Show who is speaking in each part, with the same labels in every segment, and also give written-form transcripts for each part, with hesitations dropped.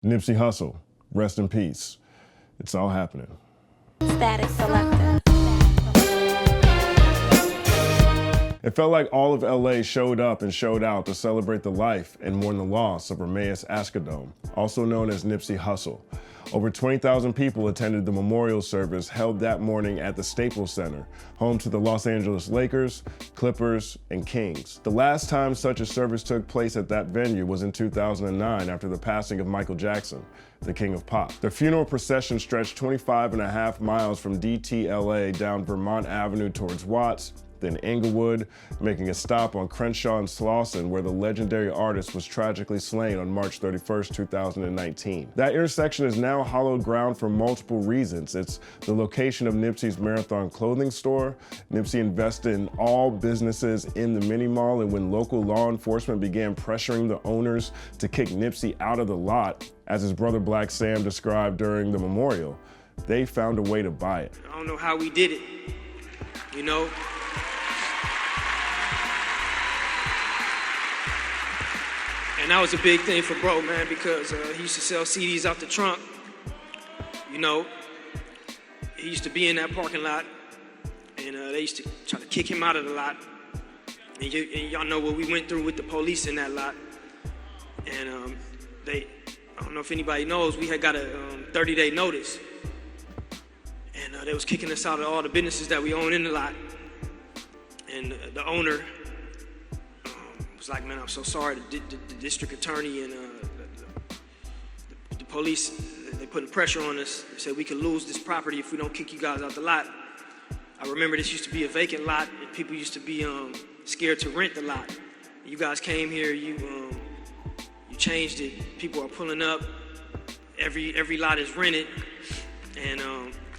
Speaker 1: Nipsey Hussle, rest in peace. It's all happening.
Speaker 2: Static selector.
Speaker 1: It felt like all of LA showed up and showed out to celebrate the life and mourn the loss of Rameus Asghedom, also known as Nipsey Hussle. Over 20,000 people attended the memorial service held that morning at the Staples Center, home to the Los Angeles Lakers, Clippers, and Kings. The last time such a service took place at that venue was in 2009 after the passing of Michael Jackson, the king of pop. The funeral procession stretched 25.5 miles from DTLA down Vermont Avenue towards Watts, then Inglewood, making a stop on Crenshaw and Slauson, where the legendary artist was tragically slain on March 31st, 2019. That intersection is now hallowed ground for multiple reasons. It's the location of Nipsey's Marathon clothing store. Nipsey invested in all businesses in the mini mall, and when local law enforcement began pressuring the owners to kick Nipsey out of the lot, as his brother Black Sam described during the memorial, they found a way to buy it.
Speaker 3: I don't know how we did it, you know? And that was a big thing for bro, man, because he used to sell CDs out the trunk. You know, he used to be in that parking lot, and they used to try to kick him out of the lot. And y'all know what we went through with the police in that lot. And I don't know if anybody knows, we had got a 30-day notice. And they was kicking us out of all the businesses that we own in the lot. And the owner was like, man, I'm so sorry. The district attorney and the police, they putting pressure on us. They said we could lose this property if we don't kick you guys out the lot. I remember this used to be a vacant lot, and people used to be scared to rent the lot. You guys came here, you changed it. People are pulling up. Every lot is rented. And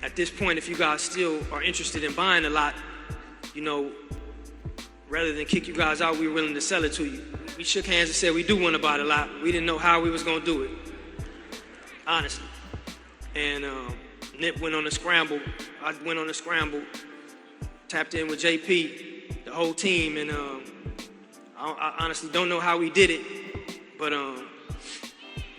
Speaker 3: at this point, if you guys still are interested in buying the lot, you know, rather than kick you guys out, we were willing to sell it to you. We shook hands and said we do want to buy the lot. We didn't know how we was gonna do it, honestly. And Nip went on a scramble. I went on a scramble, tapped in with JP, the whole team, and I honestly don't know how we did it, but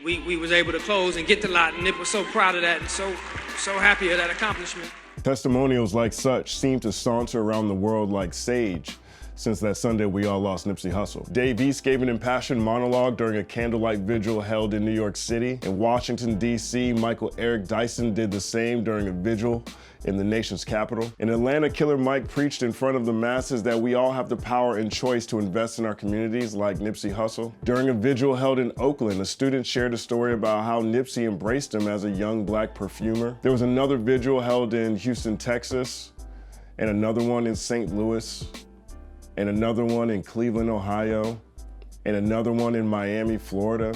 Speaker 3: we was able to close and get the lot, and Nip was so proud of that and so happy of that accomplishment.
Speaker 1: Testimonials like such seem to saunter around the world like sage since that Sunday we all lost Nipsey Hussle. Dave East gave an impassioned monologue during a candlelight vigil held in New York City. In Washington, D.C., Michael Eric Dyson did the same during a vigil in the nation's capital. In Atlanta, Killer Mike preached in front of the masses that we all have the power and choice to invest in our communities like Nipsey Hussle. During a vigil held in Oakland, a student shared a story about how Nipsey embraced him as a young black perfumer. There was another vigil held in Houston, Texas, and another one in St. Louis, and another one in Cleveland, Ohio, and another one in Miami, Florida,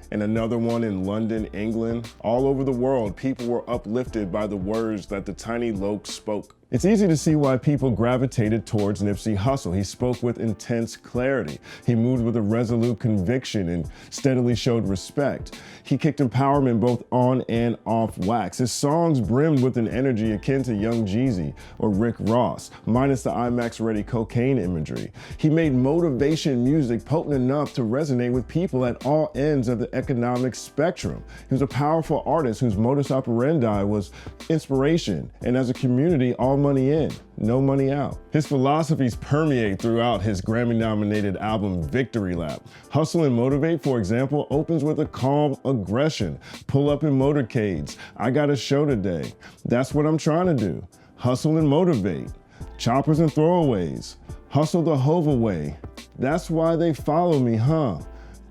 Speaker 1: and another one in London, England. All over the world, people were uplifted by the words that the tiny Loke spoke. It's easy to see why people gravitated towards Nipsey Hussle. He spoke with intense clarity. He moved with a resolute conviction and steadily showed respect. He kicked empowerment both on and off wax. His songs brimmed with an energy akin to Young Jeezy or Rick Ross, minus the IMAX-ready cocaine imagery. He made motivation music potent enough to resonate with people at all ends of the economic spectrum. He was a powerful artist whose modus operandi was inspiration, and as a community, all money in, no money out. His philosophies permeate throughout his Grammy-nominated album Victory Lap. Hustle and Motivate, for example, opens with a calm aggression. Pull up in motorcades. I got a show today. That's what I'm trying to do. Hustle and motivate. Choppers and throwaways. Hustle the Hova way. That's why they follow me, huh?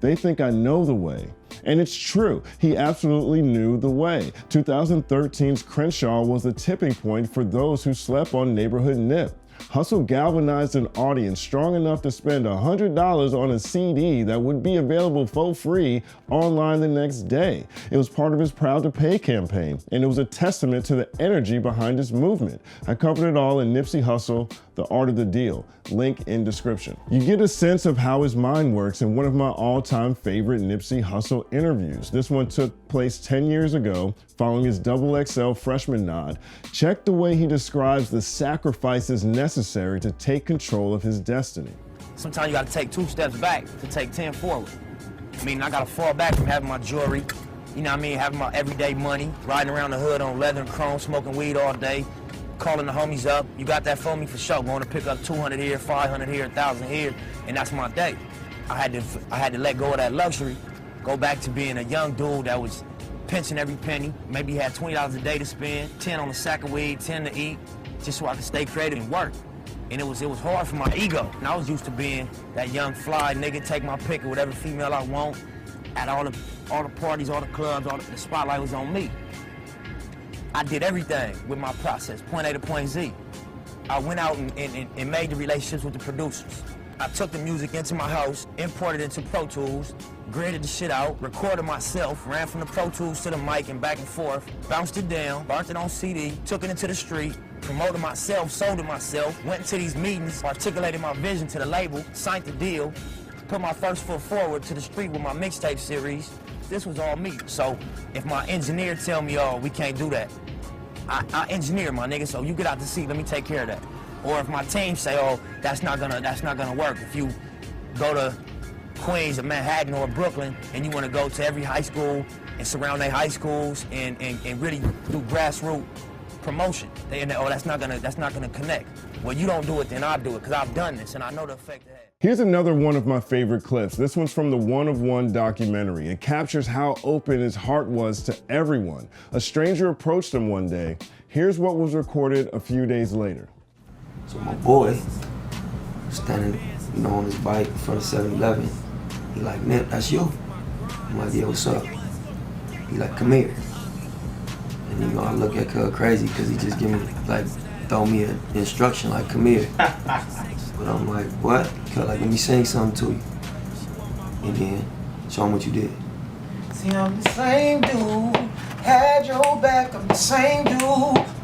Speaker 1: They think I know the way. And it's true, he absolutely knew the way. 2013's Crenshaw was the tipping point for those who slept on Neighborhood Nip. Hussle galvanized an audience strong enough to spend $100 on a CD that would be available for free online the next day. It was part of his Proud to Pay campaign, and it was a testament to the energy behind his movement. I covered it all in Nipsey Hussle, The Art of the Deal, link in description. You get a sense of how his mind works in one of my all-time favorite Nipsey Hussle interviews. This one took place 10 years ago, following his XXL freshman nod. Check the way he describes the sacrifices necessary to take control of his destiny.
Speaker 4: Sometimes you gotta take 2 steps back to take 10 forward. I mean, I gotta fall back from having my jewelry you know what I mean, having my everyday money, riding around the hood on leather and chrome, smoking weed all day, calling the homies up. You got that for me? For sure. Going to pick up 200 here, 500 here, 1,000 here, and that's my day. I had to let go of that luxury, go back to being a young dude that was pinching every penny. Maybe had $20 a day to spend, 10 on a sack of weed, 10 to eat, just so I could stay creative and work. And it was hard for my ego. And I was used to being that young fly nigga, take my pick of whatever female I want, at all the parties, all the clubs, the spotlight was on me. I did everything with my process, point A to point Z. I went out and made the relationships with the producers. I took the music into my house, imported it into Pro Tools, graded the shit out, recorded myself, ran from the Pro Tools to the mic and back and forth, bounced it down, burnt it on CD, took it into the street, promoted myself, sold it myself, went into these meetings, articulated my vision to the label, signed the deal, put my first foot forward to the street with my mixtape series. This was all me. So if my engineer tell me, oh, we can't do that, I engineer, my nigga, so you get out the seat, let me take care of that. Or if my team say, oh, that's not gonna work. If you go to Queens or Manhattan or Brooklyn and you wanna go to every high school and surround their high schools and really do grassroots promotion, that's not gonna connect. Well, you don't do it, then I'll do it, because I've done this and I know the effect it had.
Speaker 1: Here's another one of my favorite clips. This one's from the One of One documentary. It captures how open his heart was to everyone. A stranger approached him one day. Here's what was recorded a few days later.
Speaker 5: So my boy, standing, on his bike in front of 7-Eleven, he like, Nip, that's you? I'm like, yeah, what's up? He like, come here. And I look at Cuz crazy because he just throw me an instruction like, come here. But I'm like, what? Cuz like, let me sing something to you. And then show him what you did.
Speaker 6: See, I'm the same dude, had your back, I'm the same dude,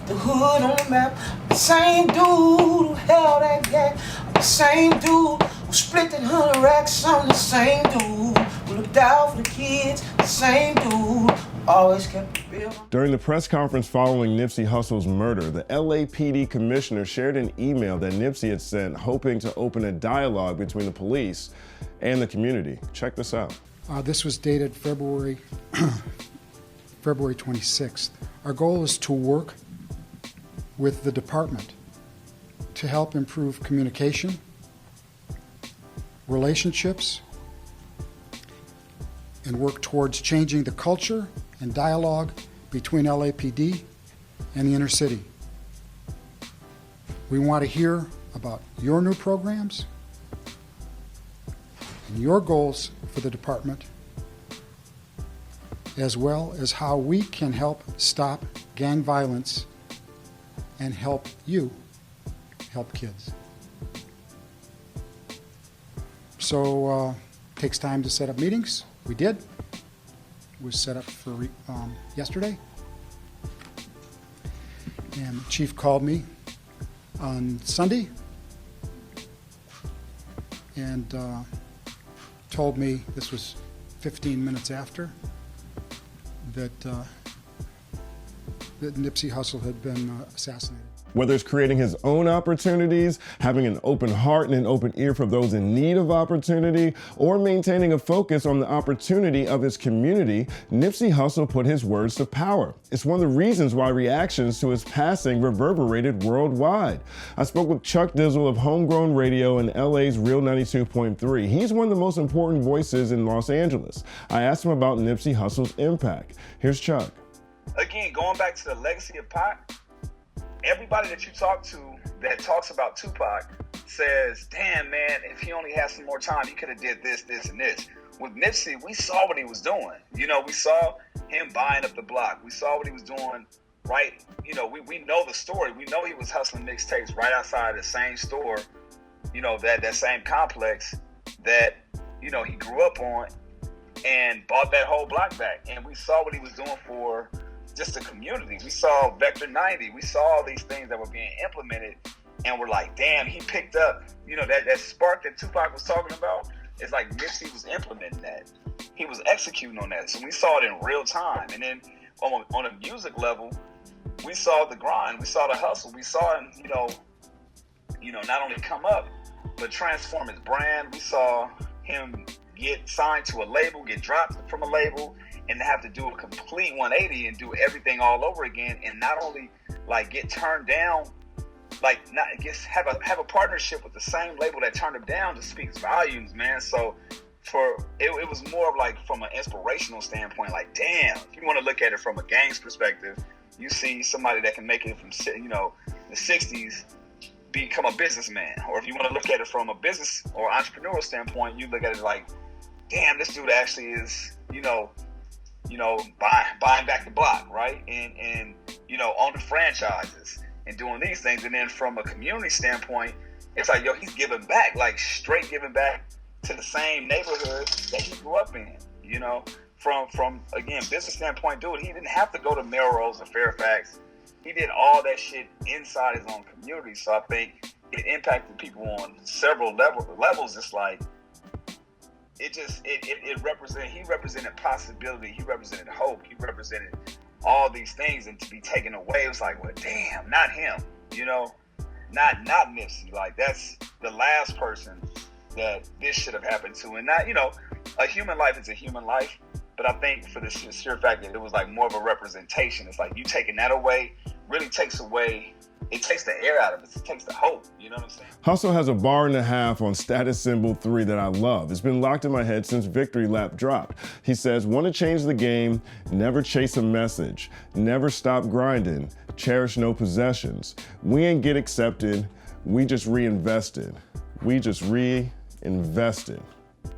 Speaker 6: the hood on the map, the same dude who held that gap, I'm the same dude who split that 100 racks, I'm the same dude who looked out for the kids, the same dude who always kept the bill.
Speaker 1: During the press conference following Nipsey Hussle's murder, the LAPD commissioner shared an email that Nipsey had sent hoping to open a dialogue between the police and the community. Check this out.
Speaker 7: This was dated February 26th. Our goal is to work with the department to help improve communication, relationships, and work towards changing the culture and dialogue between LAPD and the inner city. We want to hear about your new programs and your goals for the department, as well as how we can help stop gang violence and help you help kids. So it takes time to set up meetings. We did. It was set up for yesterday. And the chief called me on Sunday and told me, this was 15 minutes after, that Nipsey Hussle had been assassinated.
Speaker 1: Whether it's creating his own opportunities, having an open heart and an open ear for those in need of opportunity, or maintaining a focus on the opportunity of his community, Nipsey Hussle put his words to power. It's one of the reasons why reactions to his passing reverberated worldwide. I spoke with Chuck Dizzle of Homegrown Radio and LA's Real 92.3. He's one of the most important voices in Los Angeles. I asked him about Nipsey Hussle's impact. Here's Chuck.
Speaker 8: Again, going back to the legacy of Pac, everybody that you talk to that talks about Tupac says, damn, man, if he only had some more time, he could have did this, this, and this. With Nipsey, we saw what he was doing. We saw him buying up the block. We saw what he was doing, right? We know the story. We know he was hustling mixtapes right outside the same store, that same complex that, he grew up on and bought that whole block back. And we saw what he was doing for just the community. We saw Vector 90. We saw all these things that were being implemented, and we're like, damn, he picked up, that spark that Tupac was talking about. It's like Nipsey was implementing that. He was executing on that. So we saw it in real time. And then on a music level, we saw the grind. We saw the hustle. We saw him, not only come up, but transform his brand. We saw him get signed to a label, get dropped from a label, and to have to do a complete 180 and do everything all over again, and not only like get turned down, like not just have a partnership with the same label that turned him down, just speaks volumes, man. So it was more of like from an inspirational standpoint, like damn, if you want to look at it from a gang's perspective, you see somebody that can make it from, you know, the 60s become a businessman. Or if you want to look at it from a business or entrepreneurial standpoint, you look at it like, damn, this dude actually is, you know, buying back the block, right? And you know, owning franchises and doing these things. And then from a community standpoint, it's like, yo, he's giving back, like straight giving back to the same neighborhood that he grew up in, you know? From again, business standpoint, dude, he didn't have to go to Melrose or Fairfax. He did all that shit inside his own community. So I think it impacted people on several levels. It's like, he represented possibility. He represented hope. He represented all these things, and to be taken away, it was like, well, damn, not him, you know, not Nipsey. Like, that's the last person that this should have happened to. And not, you know, a human life is a human life, but I think for the sheer fact that it was like more of a representation, it's like you taking that away really takes away, it takes the air out of it. It takes the hope. You know what I'm saying?
Speaker 1: Hussle has a bar and a half on status symbol 3 that I love. It's been locked in my head since Victory Lap dropped. He says, want to change the game, never chase a message, never stop grinding, cherish no possessions. We ain't get accepted, we just reinvested. We just reinvested.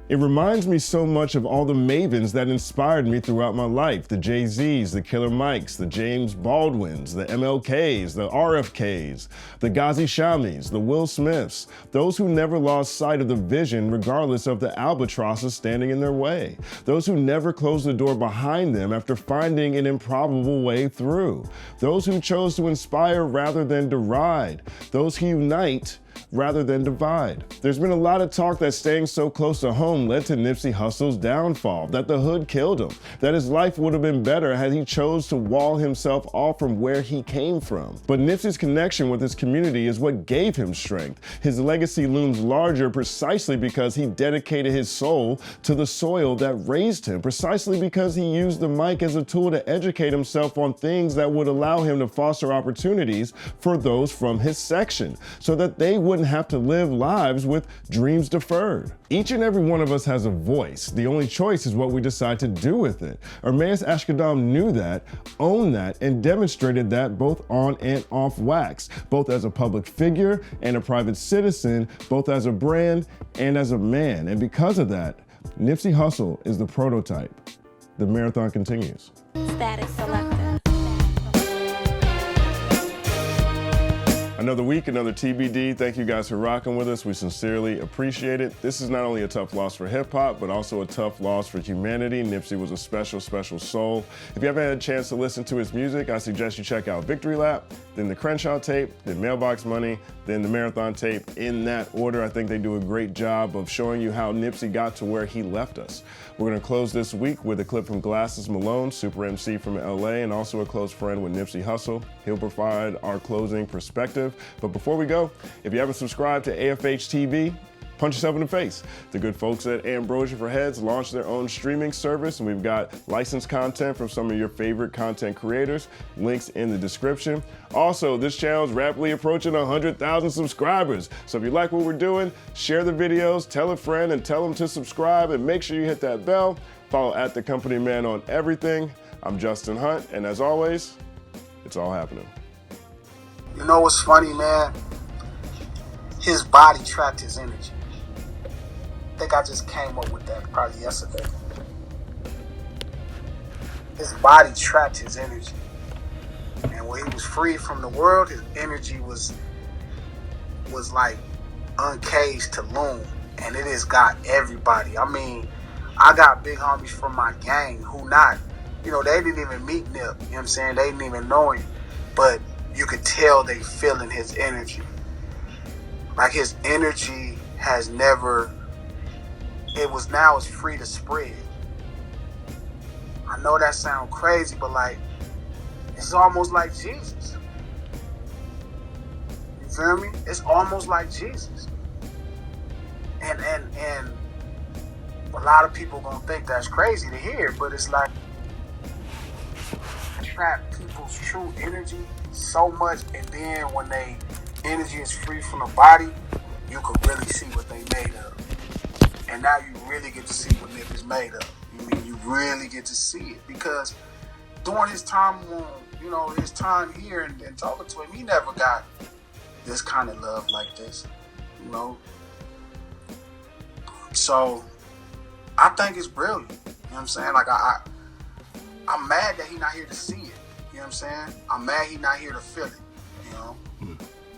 Speaker 1: It reminds me so much of all the mavens that inspired me throughout my life. The Jay-Z's, the Killer Mikes, the James Baldwins, the MLKs, the RFKs, the Ghazi Shamis, the Will Smiths, those who never lost sight of the vision regardless of the albatrosses standing in their way. Those who never closed the door behind them after finding an improbable way through. Those who chose to inspire rather than deride. Those who unite rather than divide. There's been a lot of talk that staying so close to home led to Nipsey Hussle's downfall, that the hood killed him, that his life would have been better had he chose to wall himself off from where he came from. But Nipsey's connection with his community is what gave him strength. His legacy looms larger precisely because he dedicated his soul to the soil that raised him, precisely because he used the mic as a tool to educate himself on things that would allow him to foster opportunities for those from his section, so that they wouldn't have to live lives with dreams deferred. Each and every one of us has a voice. The only choice is what we decide to do with it. Ermias Ashkadam knew that, owned that, and demonstrated that both on and off wax, both as a public figure and a private citizen, both as a brand and as a man. And because of that, Nipsey Hussle is the prototype. The marathon continues.
Speaker 2: Static selector.
Speaker 1: Another week, another TBD. Thank you guys for rocking with us. We sincerely appreciate it. This is not only a tough loss for hip hop, but also a tough loss for humanity. Nipsey was a special, special soul. If you haven't had a chance to listen to his music, I suggest you check out Victory Lap, then the Crenshaw tape, then Mailbox Money, then the Marathon tape, in that order. I think they do a great job of showing you how Nipsey got to where he left us. We're gonna close this week with a clip from Glasses Malone, Super MC from LA, and also a close friend with Nipsey Hussle. He'll provide our closing perspective. But before we go, if you haven't subscribed to AFH TV, punch yourself in the face. The good folks at Ambrosia for Heads launched their own streaming service, and we've got licensed content from some of your favorite content creators. Links in the description. Also, this channel is rapidly approaching 100,000 subscribers. So if you like what we're doing, share the videos, tell a friend, and tell them to subscribe, and make sure you hit that bell. Follow @TheCompanyMan on everything. I'm Justin Hunt, and as always, it's all happening.
Speaker 6: You know what's funny, man? His body tracked his energy. I think I just came up with that probably yesterday. His body tracked his energy. And when he was free from the world, his energy was like uncaged to loom. And it has got everybody. I mean, I got big homies from my gang who not, you know, they didn't even meet Nip. You know what I'm saying? They didn't even know him. But you could tell they feeling his energy. Like his energy has never, it's free to spread. I know that sounds crazy, but like, it's almost like Jesus. You feel me? It's almost like Jesus. And a lot of people gonna think that's crazy to hear, but it's like, trap people's true energy so much, and then when they energy is free from the body, you can really see what they made of. And now you really get to see what Nip is made of. You really get to see it, because during his time on, his time here and talking to him, he never got this kind of love like this, So I think it's brilliant. You know what I'm saying? Like I'm mad that he's not here to see it. You know what I'm saying? I'm mad he's not here to feel it.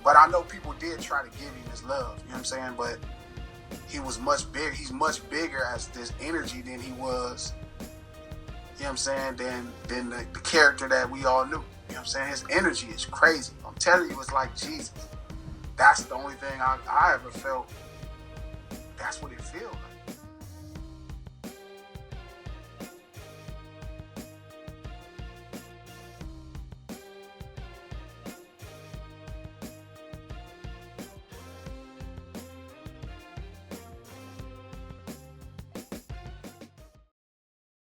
Speaker 6: But I know people did try to give him his love. You know what I'm saying? But he was much bigger. He's much bigger as this energy than he was. You know what I'm saying? Than the character that we all knew. You know what I'm saying? His energy is crazy. I'm telling you, it's like Jesus. That's the only thing I ever felt. That's what it feels like.